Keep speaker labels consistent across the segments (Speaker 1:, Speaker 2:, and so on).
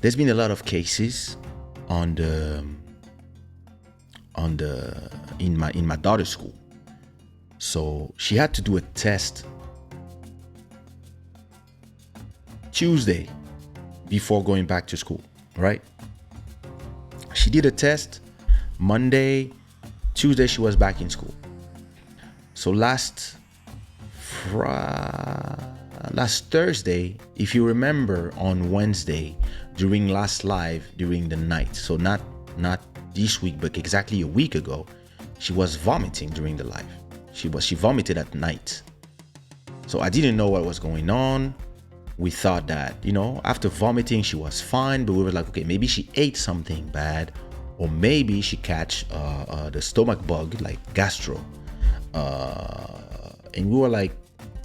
Speaker 1: there's been a lot of cases on in my daughter's school. So she had to do a test Tuesday before going back to school, right? She did a test Monday, Tuesday she was back in school. So last Thursday, if you remember, on Wednesday during last live during the night, so not this week but exactly a week ago, she was vomiting during the live. She vomited at night. So I didn't know what was going on. We thought that, after vomiting she was fine, but we were like, okay, maybe she ate something bad, or maybe she catch the stomach bug, like gastro. And we were like,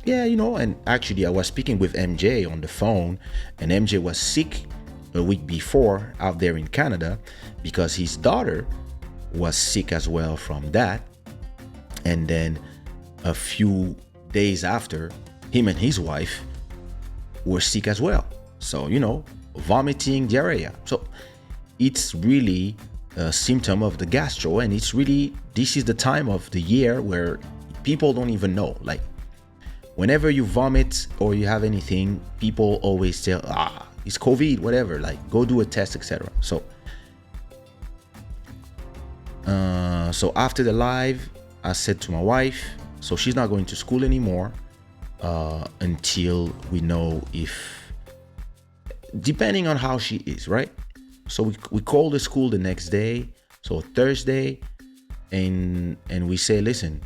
Speaker 1: yeah, and actually I was speaking with MJ on the phone, and MJ was sick a week before out there in Canada because his daughter was sick as well from that. And then a few days after, him and his wife were sick as well. So, vomiting, diarrhea. So it's really a symptom of the gastro, and this is the time of the year where people don't even know. Like, whenever you vomit or you have anything, people always say, it's COVID, whatever, like go do a test, etc. So after the live, I said to my wife, so she's not going to school anymore until we know if, depending on how she is, right? So we call the school the next day, so Thursday, and we say, listen,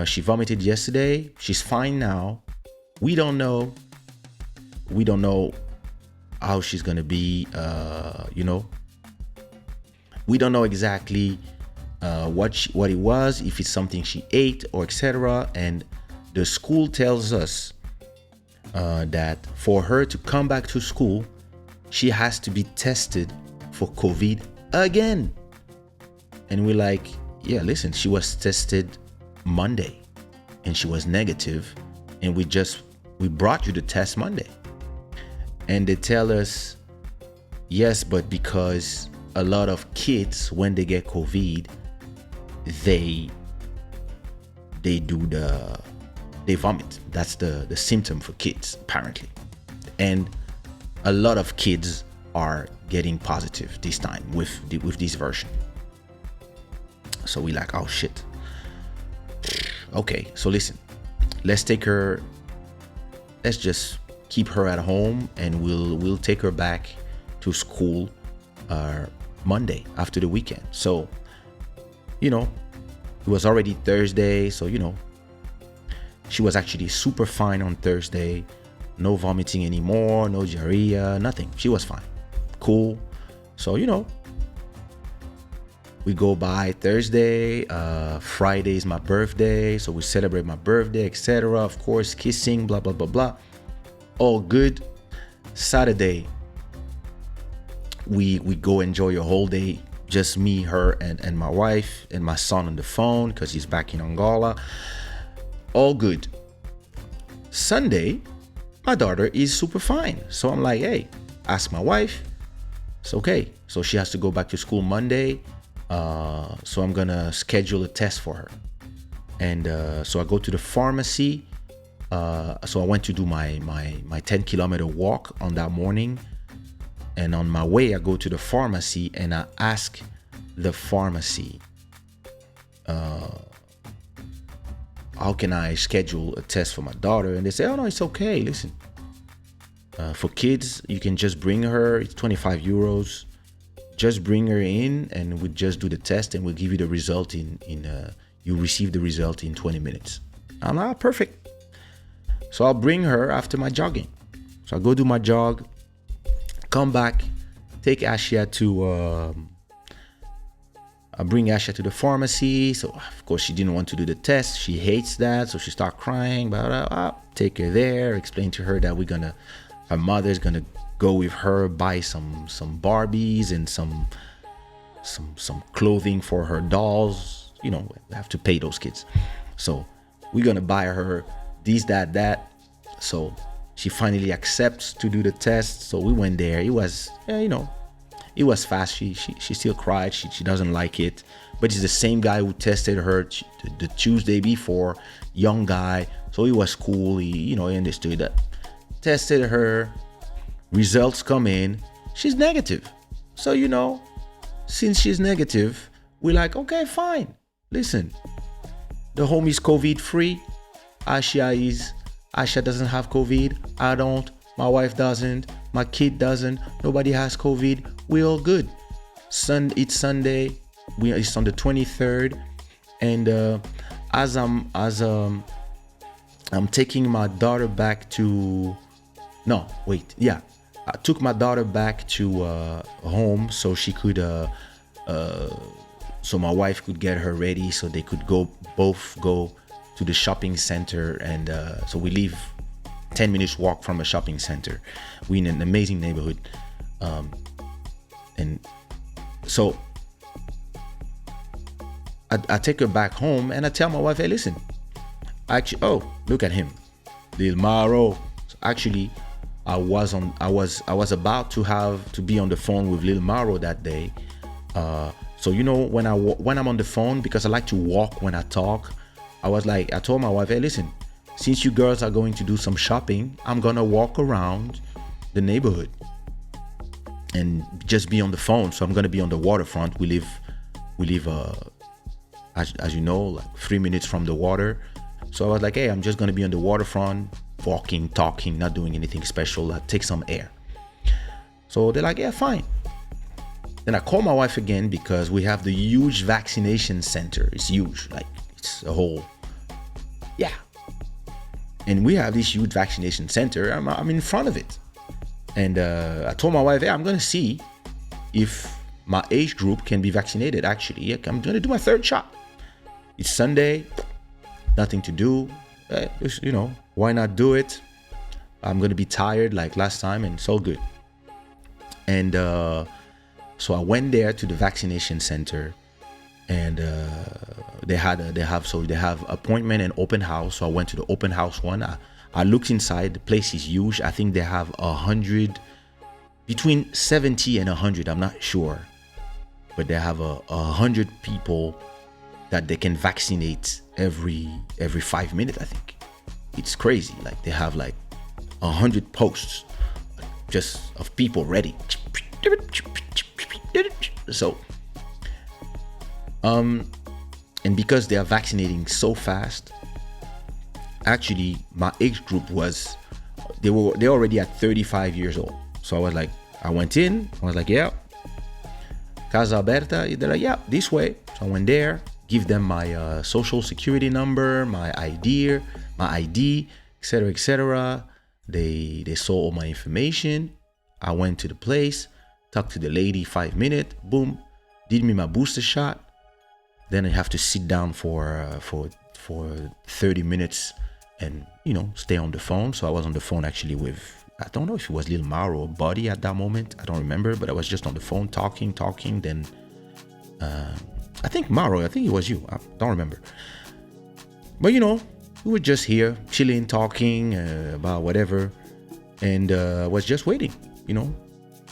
Speaker 1: she vomited yesterday, she's fine now. We don't know how she's gonna be. We don't know exactly what it was, if it's something she ate or etc. And the school tells us that for her to come back to school, she has to be tested for COVID again. And we're like, yeah, listen, she was tested Monday and she was negative, and we brought you the test Monday. And they tell us, yes, but because a lot of kids, when they get COVID, they vomit. That's the symptom for kids, apparently. And a lot of kids are getting positive this time with this version. So we like, oh shit. Okay, so listen, let's just keep her at home, and we'll take her back to school Monday after the weekend. So, it was already Thursday, so she was actually super fine on Thursday. No vomiting anymore, no diarrhea, nothing. She was fine. Cool. So, we go by Thursday. Friday is my birthday, so we celebrate my birthday, etc. Of course, kissing, blah, blah, blah, blah. All good. Saturday, we go enjoy a whole day. Just me, her, and my wife, and my son on the phone because he's back in Angola. All good. Sunday, my daughter is super fine. So I'm like, hey, ask my wife. It's okay. So she has to go back to school Monday. So I'm gonna schedule a test for her. And so I go to the pharmacy. So I went to do my 10-kilometer walk on that morning. And on my way, I go to the pharmacy and I ask the pharmacy, how can I schedule a test for my daughter? And they say, oh no, it's okay. Listen, for kids, you can just bring her. It's 25 euros. Just bring her in and we just do the test, and we'll give you the result you receive the result in 20 minutes. I'm like, perfect. So I'll bring her after my jogging. So I go do my jog, come back, take Ashia I bring Ashia to the pharmacy. So of course she didn't want to do the test. She hates that. So she started crying, but I'll take her there, explain to her that her mother's gonna go with her, buy some Barbies and some clothing for her dolls. We have to pay those kids. So we're gonna buy her this, that. So She finally accepts to do the test. So we went there. It was, it was fast. She still cried. She doesn't like it. But it's the same guy who tested her the Tuesday before, young guy. So he was cool. He understood that. Tested her. Results come in. She's negative. So, since she's negative, we're like, okay, fine. Listen, the home is COVID free. Aisha doesn't have COVID. I don't. My wife doesn't. My kid doesn't. Nobody has COVID. We're all good. It's Sunday. It's on the 23rd, and I'm taking my daughter back to. No, wait. Yeah, I took my daughter back to home so she could. So my wife could get her ready, so they could both go to the shopping center, and so we live 10 minutes walk from a shopping center. We're in an amazing neighborhood, and so I take her back home, and I tell my wife, hey, listen, actually, look at him, Lil Maro. So actually, I was about to be on the phone with Lil Maro that day. So when I'm on the phone, because I like to walk when I talk, I told my wife, hey, listen, since you girls are going to do some shopping, I'm gonna walk around the neighborhood and just be on the phone. So I'm gonna be on the waterfront. We live as you know, like 3 minutes from the water. So I was like, hey, I'm just gonna be on the waterfront, walking, talking, not doing anything special. I'll take some air. So they're like, yeah, fine. Then I call my wife again because we have the huge vaccination center. It's huge, like it's a whole, yeah. And we have this huge vaccination center. I'm in front of it. And I told my wife, hey, I'm gonna see if my age group can be vaccinated. Actually, I'm gonna do my 3rd shot. It's Sunday, nothing to do. Why not do it? I'm gonna be tired like last time, and it's all good. And so I went there to the vaccination center, and they have appointment and open house. So I went to the open house one. I looked inside. The place is huge. I think they have 100, between 70 and 100. I'm not sure, but they have 100 people that they can vaccinate every 5 minutes. I think it's crazy. Like they have like 100 posts just of people ready. So and because they are vaccinating so fast, actually my age group they're already at 35 years old. So I went in, I was like, yeah, Casa Aberta. They're like, yeah, this way. So I went there, give them my social security number, my ID, etc. They saw all my information. I went to the place, talked to the lady 5 minutes, boom, did me my booster shot. Then I have to sit down for 30 minutes and stay on the phone. So I was on the phone actually with, I don't know if it was Lil Maro or Buddy at that moment. I don't remember, but I was just on the phone talking. Then I think Maro, I think it was you. I don't remember. But we were just here chilling, talking about whatever, and was just waiting,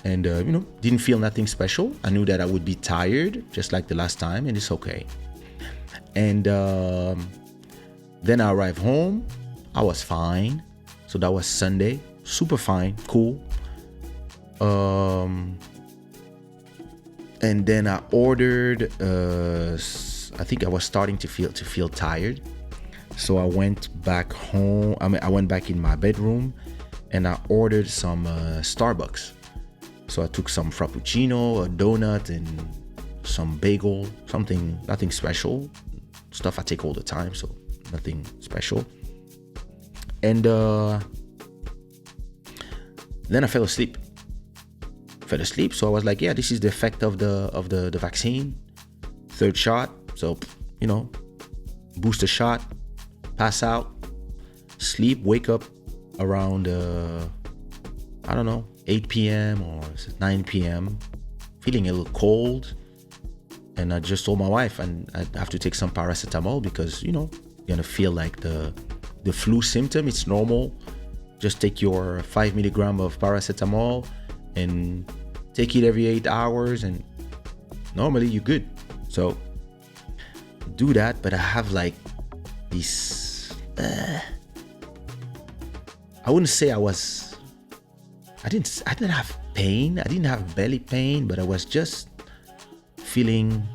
Speaker 1: and didn't feel nothing special. I knew that I would be tired just like the last time, and it's okay. And then I arrived home. I was fine. So that was Sunday. Super fine, cool. And then I ordered. I think I was starting to feel tired. So I went back home. I went back in my bedroom, and I ordered some Starbucks. So I took some frappuccino, a donut, and some bagel. Nothing special. Stuff I take all the time, so nothing special. And then I fell asleep. So I was like, yeah, this is the effect of the vaccine. 3rd shot. So booster shot, pass out, sleep, wake up around 8 p.m. or 9 p.m. feeling a little cold. And I just told my wife, and I have to take some paracetamol because you're gonna feel like the flu symptom. It's normal just take your 5 milligram of paracetamol and take it every 8 hours, and normally you're good. So do that. But I have like this, I wouldn't say I didn't have pain. I didn't have belly pain, but I was just feeling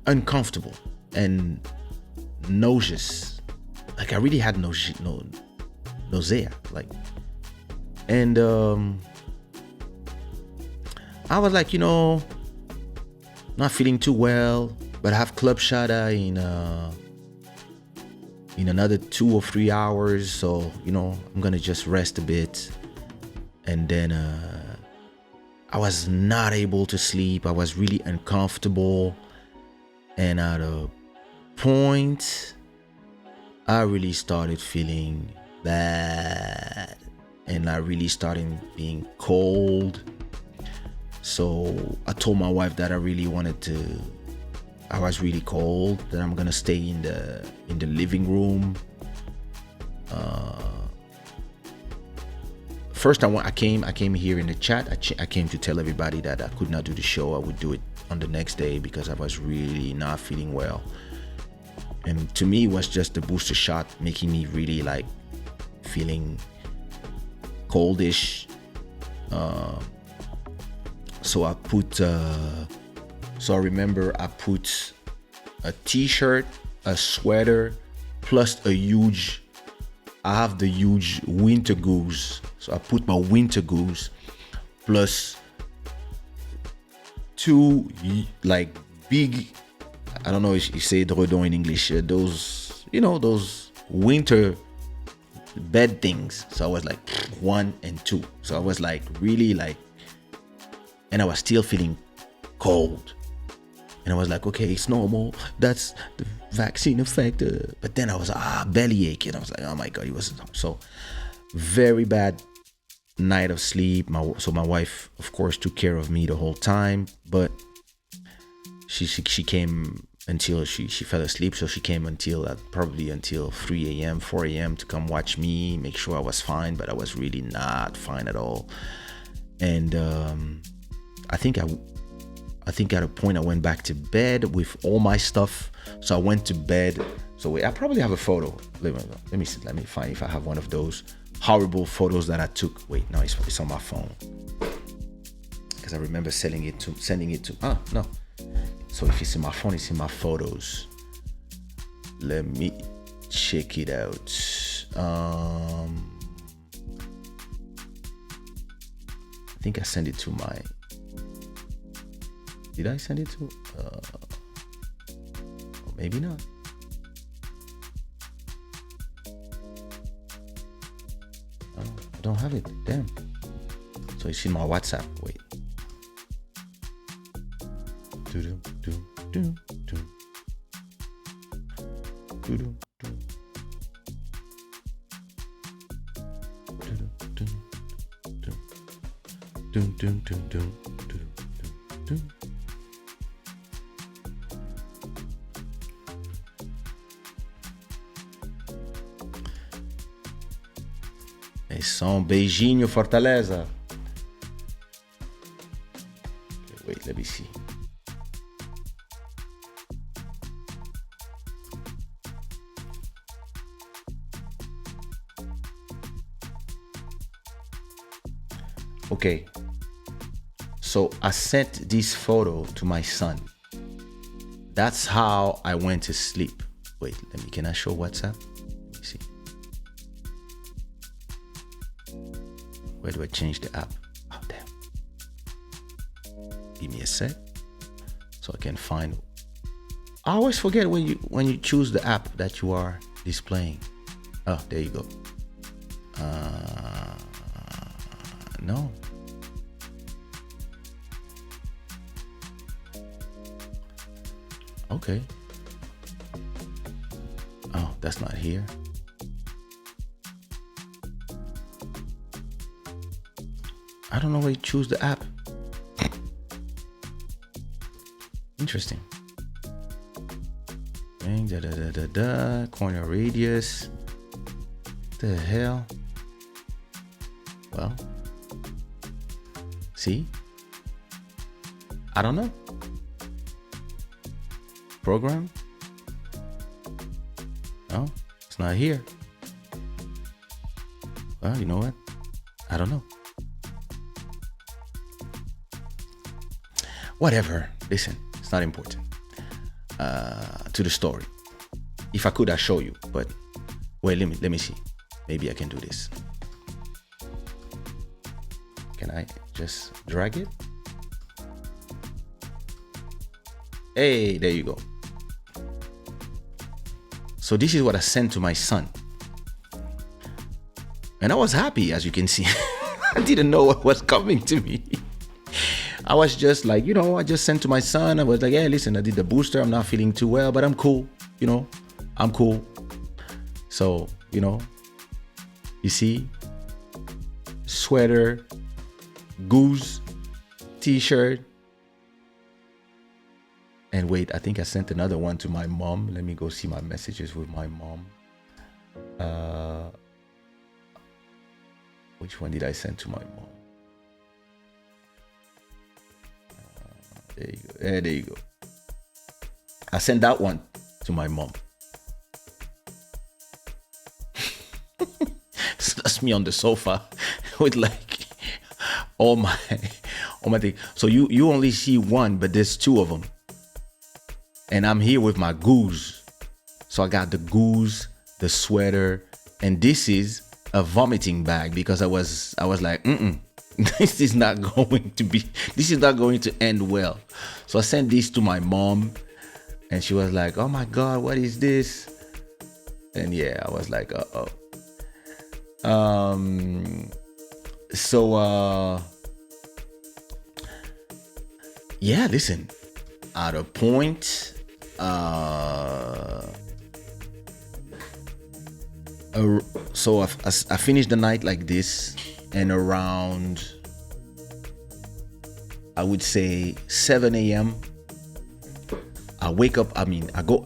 Speaker 1: uncomfortable and nauseous. Like I really had nausea. Like, and I was like, not feeling too well, but I have club shada in another 2 or 3 hours. So, I'm gonna just rest a bit. And then I was not able to sleep. I was really uncomfortable. And at a point, I really started feeling bad. And I really started being cold. So I told my wife that I was really cold, that I'm gonna stay in the living room. First I came here in the chat. I came to tell everybody that I could not do the show. I would do it on the next day because I was really not feeling well. And to me, it was just the booster shot making me really like feeling coldish. So I remember I put a t-shirt, a sweater, plus I have the huge winter goose. So I put my winter goose plus 2 like big, I don't know if you say dredon in English, those winter bed things. So I was like 1 and 2. So I was like really like, and I was still feeling cold. And I was like, okay, it's normal. That's the vaccine effect. But then I was bellyache. And I was like, oh my God, it was so very bad night of sleep. So my wife, of course, took care of me the whole time. But she came until she fell asleep. So she came probably until 3 a.m., 4 a.m. to come watch me, make sure I was fine. But I was really not fine at all. And I think at a point I went back to bed with all my stuff. So I went to bed. So wait, I probably have a photo. Let me see. Let me find if I have one of those horrible photos that I took. Wait, no, it's on my phone. Because I remember sending it to. No. So if it's in my phone, it's in my photos. Let me check it out. I think I sent it to my. Did I send it to? Maybe not. I don't have it. Damn. So it's in my WhatsApp. Wait. É só beijinho, Fortaleza. Okay, wait, let me see. Okay. So I sent this photo to my son. That's how I went to sleep. Wait, can I show WhatsApp? Let me see. Where do I change the app? Oh, damn. Give me a sec so I can find. I always forget when you choose the app that you are displaying. Oh, there you go. No. Okay. Oh, that's not here. I don't know where you choose the app. Interesting. Corner radius. The hell? Well, see? I don't know. Program? No, it's not here. Well, you know what? I don't know. Whatever. Listen, it's not important. To the story. If I could, I'd show you. But wait, let me see. Maybe I can do this. Can I just drag it? Hey, there you go. So this is what I sent to my son. And I was happy, as you can see. I didn't know what was coming to me. I was just like, I just sent to my son. I was like, hey, listen, I did the booster. I'm not feeling too well, but I'm cool. I'm cool. So, you see, sweater, goose, t-shirt. And wait, I think I sent another one to my mom. Let me go see my messages with my mom. Which one did I send to my mom? There you go. There you go. I sent that one to my mom. So that's me on the sofa with like all my things. So you only see one, but there's two of them. And I'm here with my goose. So I got the goose, the sweater, and this is a vomiting bag because I was like, this is not going to end well. So I sent this to my mom and she was like, oh my God, what is this? And yeah, I was like, uh-oh. Yeah, listen, at a point, so I finished the night like this, and around, I would say 7 a.m. I wake up. I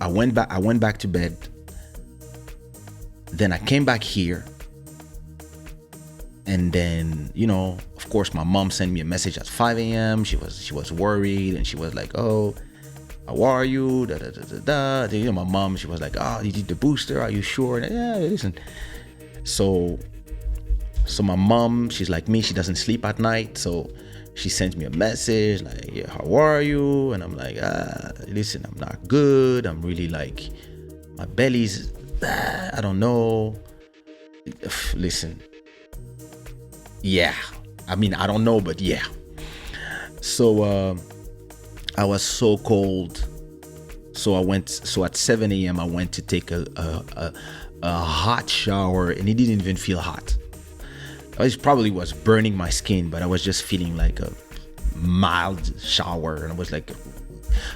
Speaker 1: went back to bed. Then I came back here, and then of course, my mom sent me a message at 5 a.m. She was worried, and she was like, "Oh, how are you?" Da, da, da, da, da. My mom, she was like, "Oh, you did the booster? Are you sure?" And, yeah, listen. So my mom, she's like me. She doesn't sleep at night, so she sent me a message like, "Yeah, how are you?" And I'm like, listen, I'm not good. I'm really like, my belly's, I don't know. Listen, yeah. I don't know, but yeah. So I was so cold. So at 7 a.m. I went to take a hot shower, and it didn't even feel hot. It probably was burning my skin, but I was just feeling like a mild shower. And I was like,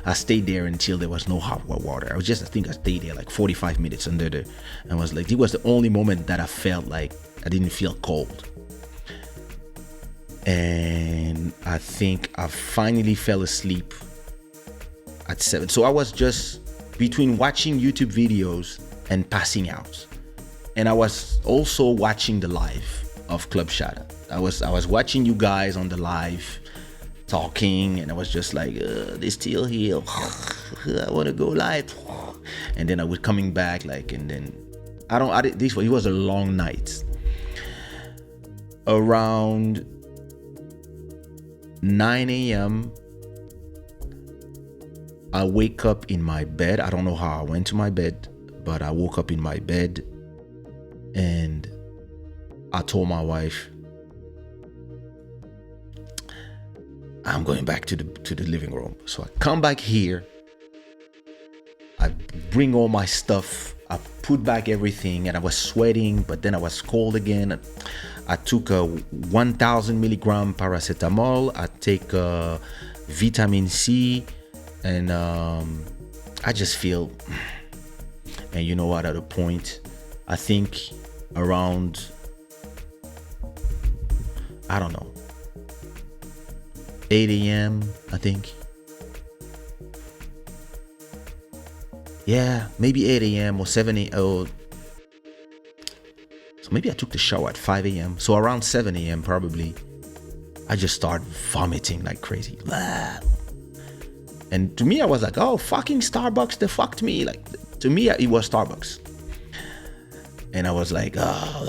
Speaker 1: I stayed there until there was no hot water. I think I stayed there like 45 minutes under there. And I was like, it was the only moment that I felt like I didn't feel cold. And I think I finally fell asleep at 7. So I was just between watching YouTube videos and passing out. And I was also watching the live of Club Shada. I was watching you guys on the live talking, and I was just like, they still here. I want to go live. And then I was coming back and then it was a long night. Around 9 a.m. I wake up in my bed. I don't know how I went to my bed, but I woke up in my bed and I told my wife, I'm going back to the living room. So I come back here. I bring all my stuff. I put back everything, and I was sweating, but then I was cold again. I took a 1,000 milligram paracetamol. I take vitamin C, and I just feel. And you know what? At a point, I think around, I don't know, 8 a.m. I think. Yeah, maybe 8 a.m. or 7 a.m. or maybe I took the shower at 5 a.m. So around 7 a.m. probably, I just started vomiting like crazy. And to me, I was like, oh, fucking Starbucks, they fucked me. Like, to me, it was Starbucks. And I was like, oh.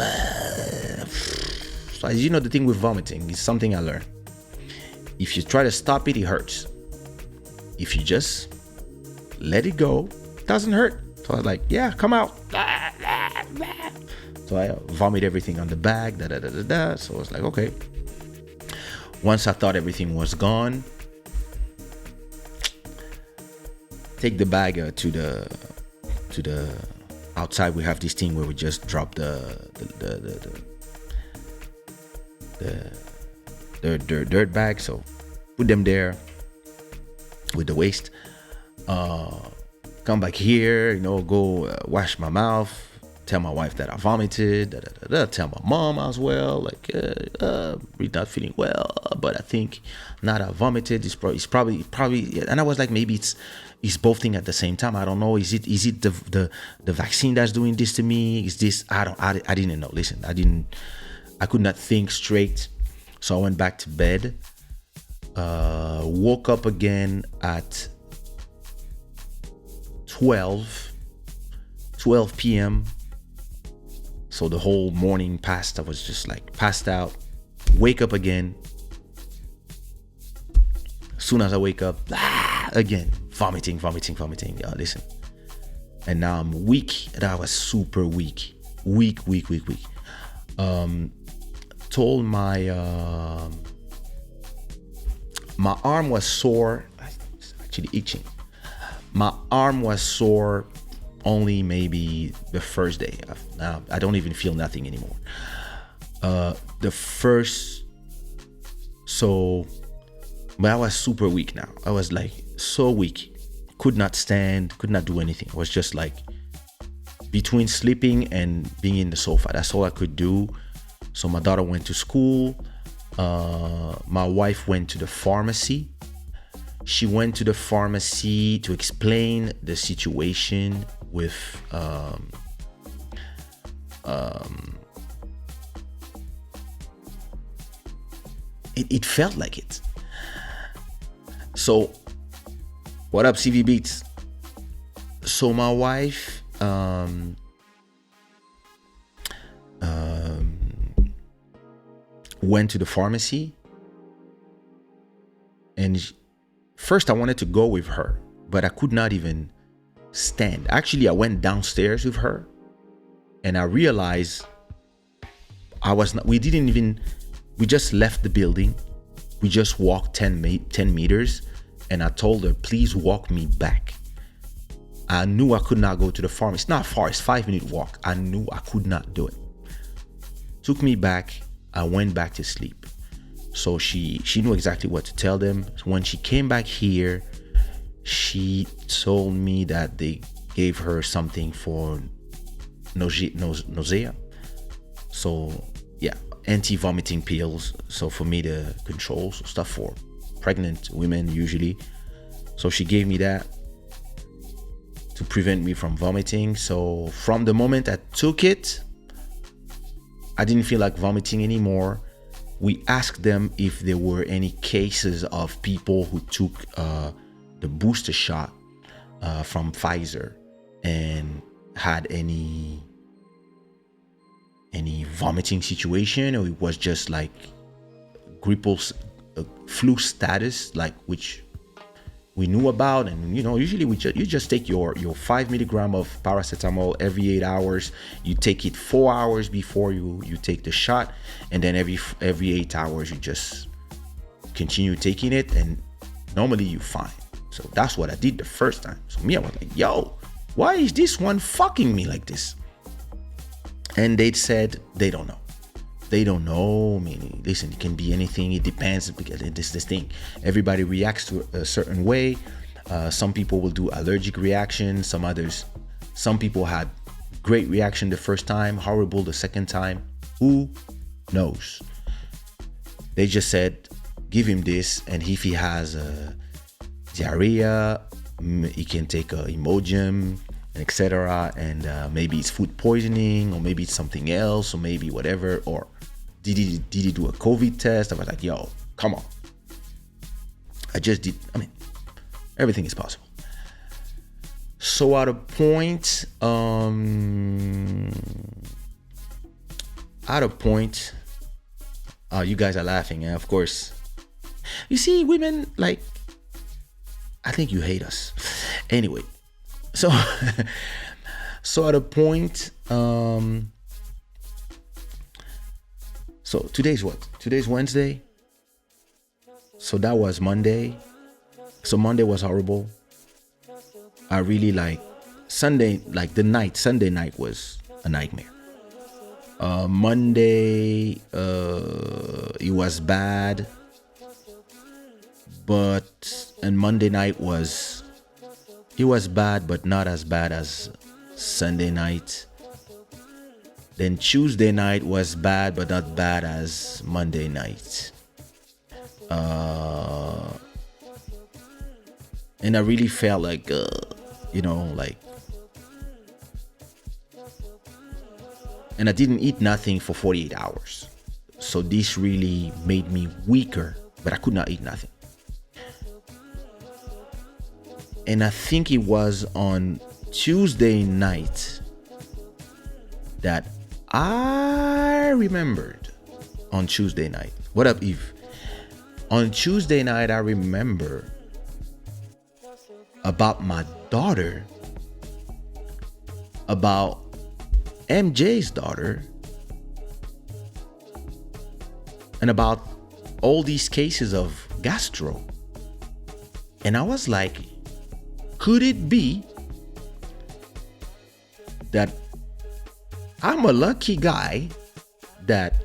Speaker 1: So as you know, the thing with vomiting is something I learned. If you try to stop it, it hurts. If you just let it go, it doesn't hurt. So I was like, yeah, come out. So I vomit everything on the bag, So I was like, okay. Once I thought everything was gone, take the bag to the outside. We have this thing where we just drop the dirt bag. So put them there with the waste. Come back here, go wash my mouth. Tell my wife that I vomited. Tell my mom as well, like, we're not feeling well, but I think not I vomited. It's probably. And I was like, maybe it's both things at the same time. I don't know. Is it the vaccine that's doing this to me? Is this? I didn't know. Listen, I could not think straight. So I went back to bed. Woke up again at 12 p.m. So the whole morning passed. I was just like passed out. Wake up again. As soon as I wake up, again, vomiting. Listen. And now I'm weak. And I was super weak. Weak. Told my arm was sore. It's actually itching. My arm was sore only maybe the first day. Now I don't even feel nothing anymore. But I was super weak now. I was like so weak. Could not stand, could not do anything. I was just like between sleeping and being in the sofa. That's all I could do. So my daughter went to school. My wife went to the pharmacy. She went to the pharmacy to explain the situation with it felt like it. So what up, CV Beats? So my wife went to the pharmacy, and first I wanted to go with her, but I could not even stand. Actually, I went downstairs with her, and I realized we just left the building. We just walked 10 meters, and I told her, please walk me back. I knew I could not go to the farm. It's not far, it's 5-minute walk. I knew I could not do it. Took me back. I went back to sleep. So she knew exactly what to tell them. When she came back here, she told me that they gave her something for nausea. So yeah, anti-vomiting pills. So for me to control, so stuff for pregnant women usually. So she gave me that to prevent me from vomiting. So from the moment I took it, I didn't feel like vomiting anymore. We asked them if there were any cases of people who took the booster shot from Pfizer and had any vomiting situation, or it was just like grippal flu status, like which we knew about. And usually you just take your 5 milligram of paracetamol every 8 hours. You take it 4 hours before you take the shot, and then every 8 hours you just continue taking it, and normally you're fine. So that's what I did the first time. So I was like, yo, why is this one fucking me like this? And they said they don't know. They don't know. I mean, listen, it can be anything. It depends, because this thing. Everybody reacts to a certain way. Some people will do allergic reactions. Some people had great reaction the first time, horrible the second time. Who knows? They just said, give him this, and if he has diarrhea, he can take a Imodium. etc. And maybe it's food poisoning, or maybe it's something else, or maybe whatever. Or did he do a COVID test? I was like, yo, come on. I just did. I mean, everything is possible. So at a point, you guys are laughing, and of course, you see, women, like, I think you hate us. Anyway, so so at a point, so today's what? Today's Wednesday. So that was Monday. So Monday was horrible. I really like Sunday, like Sunday night was a nightmare. Monday, it was bad, and Monday night was bad, but not as bad as Sunday night. Then Tuesday night was bad, but not bad as Monday night. And I really felt like, like, and I didn't eat nothing for 48 hours. So this really made me weaker, but I could not eat nothing. And I think it was on Tuesday night that I remembered. On Tuesday night. What up, Eve? On Tuesday night, I remember about my daughter, about MJ's daughter, and about all these cases of gastro. And I was like, could it be that I'm a lucky guy that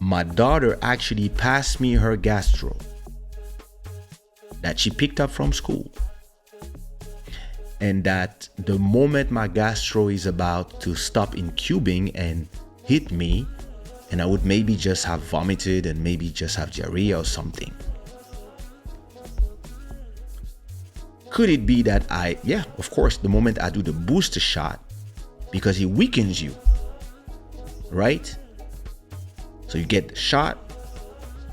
Speaker 1: my daughter actually passed me her gastro that she picked up from school, and that the moment my gastro is about to stop incubing and hit me, and I would maybe just have vomited and maybe just have diarrhea or something. Could it be that of course, the moment I do the booster shot, because it weakens you, right? So you get the shot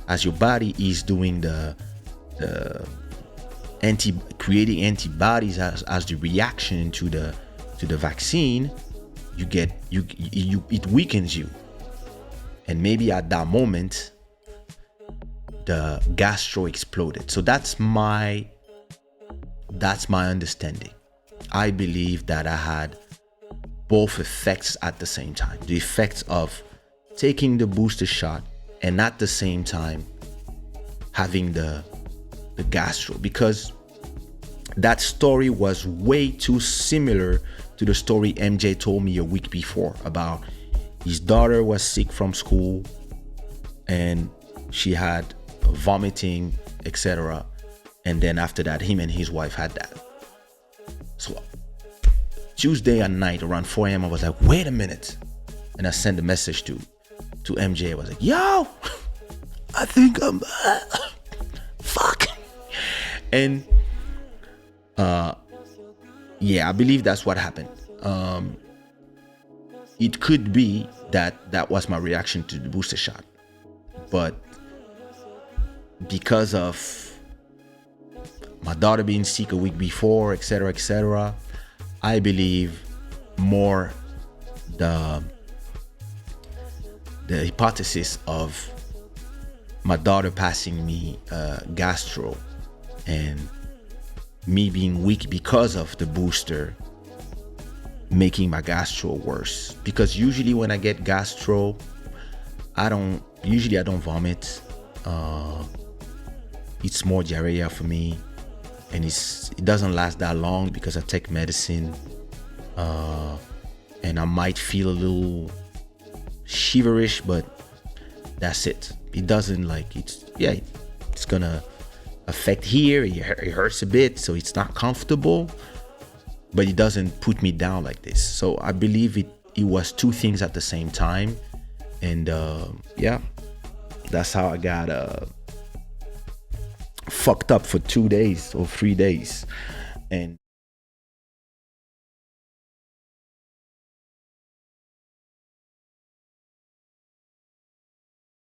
Speaker 1: as your body is doing the creating antibodies as the reaction to the vaccine. It weakens you, and maybe at that moment the gastro exploded. So that's my understanding. I believe that I had both effects at the same time. The effects of taking the booster shot and at the same time having the gastro, because that story was way too similar to the story MJ told me a week before about his daughter was sick from school and she had vomiting, etc. And then after that, him and his wife had that. So Tuesday at night around 4 a.m. I was like, wait a minute. And I sent a message to MJ. I was like, yo, I think I'm fuck. And I believe that's what happened. It could be that was my reaction to the booster shot, but because of my daughter being sick a week before, etc., I believe more the hypothesis of my daughter passing me gastro and me being weak because of the booster making my gastro worse. Because usually when I get gastro, I don't vomit. It's more diarrhea for me, and it doesn't last that long because I take medicine, and I might feel a little shiverish, but that's it. It doesn't it's gonna affect here. It hurts a bit, so it's not comfortable, but it doesn't put me down like this. So I believe it was two things at the same time, and that's how I got fucked up for 2 days or 3 days. And